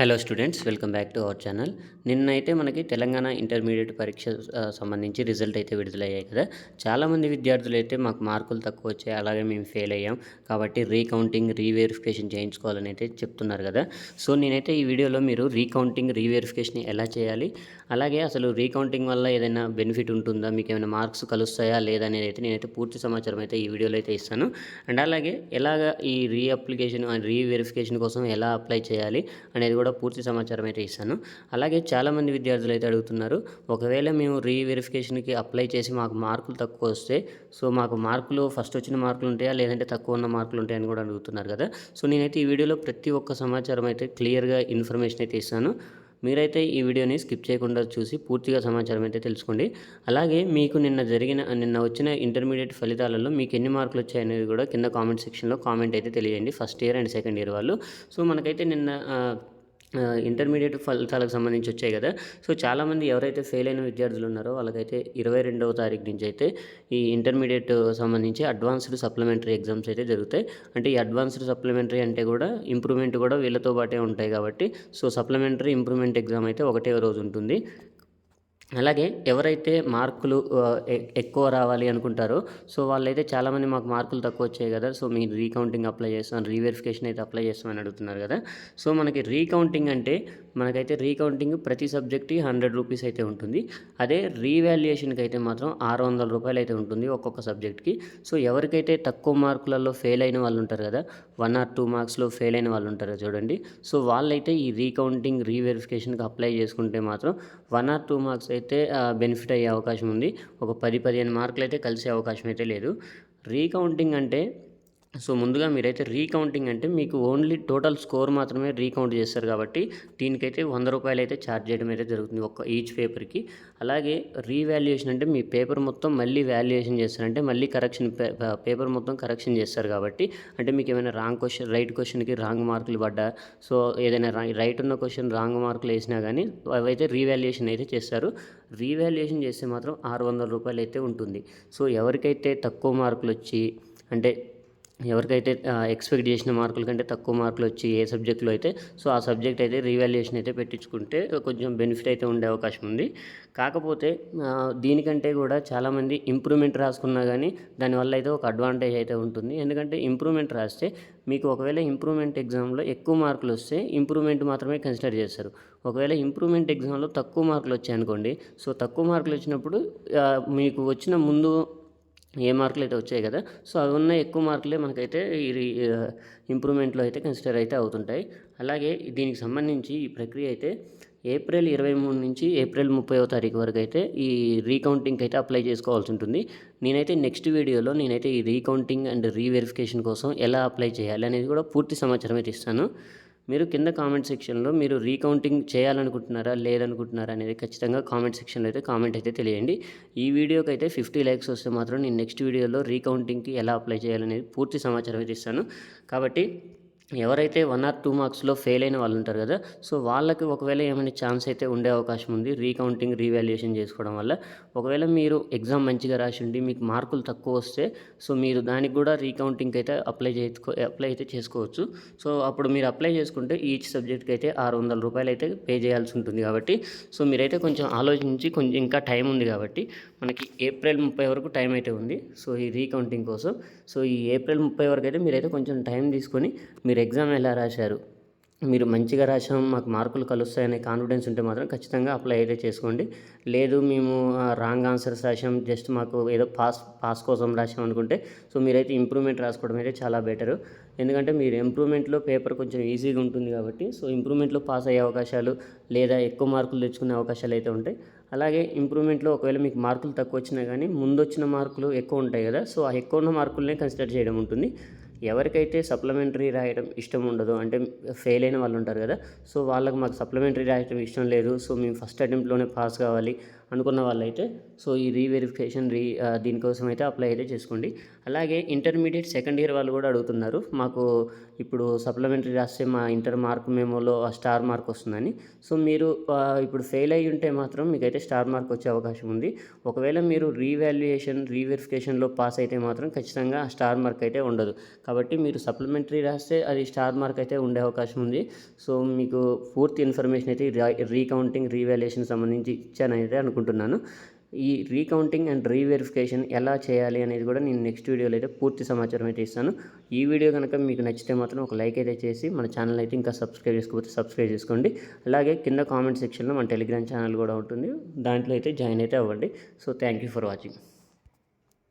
Hello students, welcome back to our channel. నిన్నైతే మనకి Telangana intermediate పరీక్ష సంబంధించి రిజల్ట్ అయితే విడుదలయ్యాయి కదా. చాలామంది విద్యార్థులు అయితే మాకు మార్కులు తక్కువ వచ్చాయి, అలాగే మేము ఫెయిల్ అయ్యాం కాబట్టి రీకౌంటింగ్ రీవెరిఫికేషన్ చేయించుకోవాలని అయితే చెప్తున్నారు కదా. సో నేనైతే ఈ వీడియోలో మీరు రీకౌంటింగ్ రీవెరిఫికేషన్ ఎలా చేయాలి, అలాగే అసలు రీకౌంటింగ్ వల్ల ఏదైనా బెనిఫిట్ ఉంటుందా, మీకు ఏమైనా మార్క్స్ కలుస్తాయా లేదా అనేది అయితే నేనైతే పూర్తి సమాచారం అయితే ఈ వీడియోలో అయితే ఇస్తాను. అండ్ అలాగే ఎలాగ ఈ రీఅప్లికేషన్ అండ్ రీవెరిఫికేషన్ కోసం ఎలా అప్లై చేయాలి అనేది కూడా పూర్తి సమాచారం అయితే ఇస్తాను. అలాగే చాలామంది విద్యార్థులు అయితే అడుగుతున్నారు, ఒకవేళ మేము రీవెరిఫికేషన్కి అప్లై చేసి మాకు మార్కులు తక్కువ వస్తే సో మాకు మార్కులు ఫస్ట్ వచ్చిన మార్కులు ఉంటాయా లేదంటే తక్కువ ఉన్న మార్కులు ఉంటాయని కూడా అడుగుతున్నారు కదా. సో నేనైతే ఈ వీడియోలో ప్రతి ఒక్క సమాచారం అయితే క్లియర్గా ఇన్ఫర్మేషన్ అయితే ఇస్తాను. మీరైతే ఈ వీడియోని స్కిప్ చేయకుండా చూసి పూర్తిగా సమాచారం అయితే తెలుసుకోండి. అలాగే మీకు నిన్న వచ్చిన ఇంటర్మీడియట్ ఫలితాలలో మీకు ఎన్ని మార్కులు వచ్చాయనేది కూడా కింద కామెంట్ సెక్షన్లో కామెంట్ అయితే తెలియండి, first year and second year వాళ్ళు. సో మనకైతే నిన్న ఇంటర్మీడియట్ ఫలితాలకు సంబంధించి వచ్చాయి కదా. సో చాలామంది ఎవరైతే ఫెయిల్ అయిన విద్యార్థులు ఉన్నారో వాళ్ళకైతే 22వ తారీఖు నుంచి అయితే ఈ ఇంటర్మీడియట్ సంబంధించి అడ్వాన్స్డ్ సప్లిమెంటరీ ఎగ్జామ్స్ అయితే జరుగుతాయి. అంటే ఈ అడ్వాన్స్డ్ సప్లిమెంటరీ అంటే కూడా ఇంప్రూవ్మెంట్ కూడా వీళ్ళతో పాటే ఉంటాయి కాబట్టి సో సప్లిమెంటరీ ఇంప్రూవ్మెంట్ ఎగ్జామ్ అయితే ఒకటే రోజు ఉంటుంది. అలాగే ఎవరైతే మార్కులు ఎక్కువ రావాలి అనుకుంటారో సో వాళ్ళైతే చాలామంది మాకు మార్కులు తక్కువ వచ్చాయి కదా, సో మీరు రీకౌంటింగ్ అప్లై చేస్తాను, రీవెరిఫికేషన్ అయితే అప్లై చేస్తామని అడుగుతున్నారు కదా. సో మనకి రీకౌంటింగ్ అంటే మనకైతే రీకౌంటింగ్ ప్రతి సబ్జెక్ట్కి 100 రూపీస్ అయితే ఉంటుంది. అదే రీవాల్యుయేషన్కి అయితే మాత్రం 600 రూపాయలు అయితే ఉంటుంది ఒక్కొక్క సబ్జెక్ట్కి. సో ఎవరికైతే తక్కువ మార్కులలో ఫెయిల్ అయిన వాళ్ళు ఉంటారు కదా, 1 or 2 మార్క్స్లో ఫెయిల్ అయిన వాళ్ళు ఉంటారు చూడండి, సో వాళ్ళైతే ఈ రీకౌంటింగ్ రీవెరిఫికేషన్కి అప్లై చేసుకుంటే మాత్రం 1 or 2 మార్క్స్ అయితే బెనిఫిట్ అయ్యే అవకాశం ఉంది. ఒక 10-15 మార్కులు అయితే కలిసే అవకాశం అయితే లేదు. రీకౌంటింగ్ అంటే సో ముందుగా మీరైతే రీకౌంటింగ్ అంటే మీకు ఓన్లీ టోటల్ స్కోర్ మాత్రమే రీకౌంట్ చేస్తారు కాబట్టి దీనికైతే 100 రూపాయలు అయితే ఛార్జ్ చేయడం అయితే జరుగుతుంది ఈచ్ పేపర్కి. అలాగే రీవాల్యుయేషన్ అంటే మీ పేపర్ మొత్తం మళ్ళీ వాల్యుయేషన్ చేస్తారంటే మళ్ళీ పేపర్ మొత్తం కరెక్షన్ చేస్తారు కాబట్టి, అంటే మీకు ఏమైనా రైట్ క్వశ్చన్కి రాంగ్ మార్కులు పడ్డా, సో ఏదైనా రైట్ ఉన్న క్వశ్చన్ రాంగ్ మార్కులు వేసినా కానీ అవైతే రీవాల్యుయేషన్ అయితే చేస్తారు. రీవాల్యుయేషన్ చేస్తే మాత్రం 600 రూపాయలు అయితే ఉంటుంది. సో ఎవరికైతే తక్కువ మార్కులు వచ్చి అంటే ఎవరికైతే ఎక్స్పెక్ట్ చేసిన మార్కుల కంటే తక్కువ మార్కులు వచ్చి ఏ సబ్జెక్టులో అయితే సో ఆ సబ్జెక్ట్ అయితే రీవాల్యుయేషన్ అయితే పెట్టించుకుంటే కొంచెం బెనిఫిట్ అయితే ఉండే అవకాశం ఉంది. కాకపోతే దీనికంటే కూడా చాలామంది ఇంప్రూవ్మెంట్ రాసుకున్నా కానీ దానివల్ల అయితే ఒక అడ్వాంటేజ్ అయితే ఉంటుంది. ఎందుకంటే ఇంప్రూవ్మెంట్ రాస్తే మీకు ఒకవేళ ఇంప్రూవ్మెంట్ ఎగ్జామ్లో ఎక్కువ మార్కులు వస్తే ఇంప్రూవ్మెంట్ మాత్రమే కన్సిడర్ చేస్తారు. ఒకవేళ ఇంప్రూవ్మెంట్ ఎగ్జామ్లో తక్కువ మార్కులు వచ్చాయనుకోండి, సో తక్కువ మార్కులు వచ్చినప్పుడు మీకు వచ్చిన ముందు ఏ మార్కులు అయితే వచ్చాయి కదా, సో అవి ఉన్న ఎక్కువ మార్కులే మనకైతే ఈ ఇంప్రూవ్మెంట్లో అయితే కన్సిడర్ అయితే అవుతుంటాయి. అలాగే దీనికి సంబంధించి ఈ ప్రక్రియ అయితే ఏప్రిల్ 23 నుంచి ఏప్రిల్ 30వ తారీఖు వరకు అయితే ఈ రీకౌంటింగ్కి అయితే అప్లై చేసుకోవాల్సి ఉంటుంది. నేనైతే నెక్స్ట్ వీడియోలో ఈ రీకౌంటింగ్ అండ్ రీవెరిఫికేషన్ కోసం ఎలా అప్లై చేయాలి అనేది కూడా పూర్తి సమాచారం అయితే ఇస్తాను. మీరు కింద కామెంట్ సెక్షన్లో మీరు రీకౌంటింగ్ చేయాలనుకుంటున్నారా లేదనుకుంటున్నారా అనేది ఖచ్చితంగా కామెంట్ సెక్షన్లో అయితే కామెంట్ అయితే తెలియండి. ఈ వీడియోకి అయితే 50 లైక్స్ వస్తే మాత్రం నేను నెక్స్ట్ వీడియోలో రీకౌంటింగ్కి ఎలా అప్లై చేయాలనేది పూర్తి సమాచారం అయితే ఇస్తాను. కాబట్టి ఎవరైతే 1 or 2 మార్క్స్లో ఫెయిల్ అయిన వాళ్ళు ఉంటారు కదా, సో వాళ్ళకి ఒకవేళ ఏమైనా ఛాన్స్ అయితే ఉండే అవకాశం ఉంది రీకౌంటింగ్ రీవాల్యుయేషన్ చేసుకోవడం వల్ల. ఒకవేళ మీరు ఎగ్జామ్ మంచిగా రాసి ఉండి మీకు మార్కులు తక్కువ వస్తే సో మీరు దానికి కూడా రీకౌంటింగ్కి అయితే అప్లై అయితే చేసుకోవచ్చు. సో అప్పుడు మీరు అప్లై చేసుకుంటే ఈచ్ సబ్జెక్ట్కి అయితే 600 రూపాయలు అయితే పే చేయాల్సి ఉంటుంది. కాబట్టి సో మీరైతే కొంచెం ఆలోచించి కొంచెం ఇంకా టైం ఉంది కాబట్టి మనకి ఏప్రిల్ 30 వరకు టైం అయితే ఉంది సో ఈ రీకౌంటింగ్ కోసం. సో ఈ ఏప్రిల్ 30 వరకు అయితే మీరైతే కొంచెం టైం తీసుకొని మీరు ఎగ్జామ్ ఎలా రాశారు, మీరు మంచిగా రాసాం మాకు మార్కులు కలుస్తాయనే కాన్ఫిడెన్స్ ఉంటే మాత్రం ఖచ్చితంగా అప్లై అయితే చేసుకోండి. లేదు మేము రాంగ్ ఆన్సర్స్ రాసాం, జస్ట్ మాకు ఏదో పాస్ కోసం రాసాం అనుకుంటే సో మీరైతే ఇంప్రూవ్మెంట్ రాసుకోవడం అయితే చాలా బెటరు. ఎందుకంటే మీరు ఇంప్రూవ్మెంట్లో పేపర్ కొంచెం ఈజీగా ఉంటుంది కాబట్టి సో ఇంప్రూవ్మెంట్లో పాస్ అయ్యే అవకాశాలు లేదా ఎక్కువ మార్కులు తెచ్చుకునే అవకాశాలు అయితే ఉంటాయి. అలాగే ఇంప్రూవ్మెంట్లో ఒకవేళ మీకు మార్కులు తక్కువ వచ్చినా కానీ ముందు వచ్చిన మార్కులు ఎక్కువ ఉంటాయి కదా, సో ఆ ఎక్కువ ఉన్న మార్కులనే కన్సిడర్ చేయడం ఉంటుంది. ఎవరికైతే సప్లిమెంటరీ రాయడం ఇష్టం ఉండదో అంటే ఫెయిల్ అయిన వాళ్ళు ఉంటారు కదా, సో వాళ్ళకి మాకు సప్లిమెంటరీ రాయడం ఇష్టం లేదు, సో మేము ఫస్ట్ అటెంప్ట్లోనే పాస్ కావాలి అనుకున్న వాళ్ళైతే సో ఈ రీవెరిఫికేషన్ దీనికోసం అయితే అప్లై అయితే చేసుకోండి. అలాగే ఇంటర్మీడియట్ సెకండ్ ఇయర్ వాళ్ళు కూడా అడుగుతున్నారు, మాకు ఇప్పుడు సప్లిమెంటరీ రాస్తే మా ఇంటర్ మార్క్ మెమోలో స్టార్ మార్క్ వస్తుందని. సో మీరు ఇప్పుడు ఫెయిల్ అయ్యి ఉంటే మాత్రం మీకైతే స్టార్ మార్క్ వచ్చే అవకాశం ఉంది. ఒకవేళ మీరు రీవెరిఫికేషన్లో పాస్ అయితే మాత్రం ఖచ్చితంగా స్టార్ మార్క్ అయితే ఉండదు. కాబట్టి మీరు సప్లిమెంటరీ రాస్తే అది స్టార్ మార్క్ అయితే ఉండే అవకాశం ఉంది. సో మీకు పూర్తి ఇన్ఫర్మేషన్ అయితే రీకౌంటింగ్ రీవాల్యుయేషన్ సంబంధించి ఇచ్చానైతే అనుకుంటున్నాను. ఈ రీకౌంటింగ్ అండ్ రీవెరిఫికేషన్ ఎలా చేయాలి అనేది కూడా నేను నెక్స్ట్ వీడియోలో అయితే పూర్తి సమాచారం అయితే ఇస్తాను. ఈ వీడియో కనుక మీకు నచ్చితే మాత్రం ఒక లైక్ అయితే చేసి మన ఛానల్ అయితే ఇంకా సబ్స్క్రైబ్ చేసుకోకపోతే సబ్స్క్రైబ్ చేసుకోండి. అలాగే కింద కామెంట్ సెక్షన్లో మన టెలిగ్రామ్ ఛానల్ కూడా ఉంటుంది, దాంట్లో అయితే జాయిన్ అయితే అవ్వండి. So thank you for watching.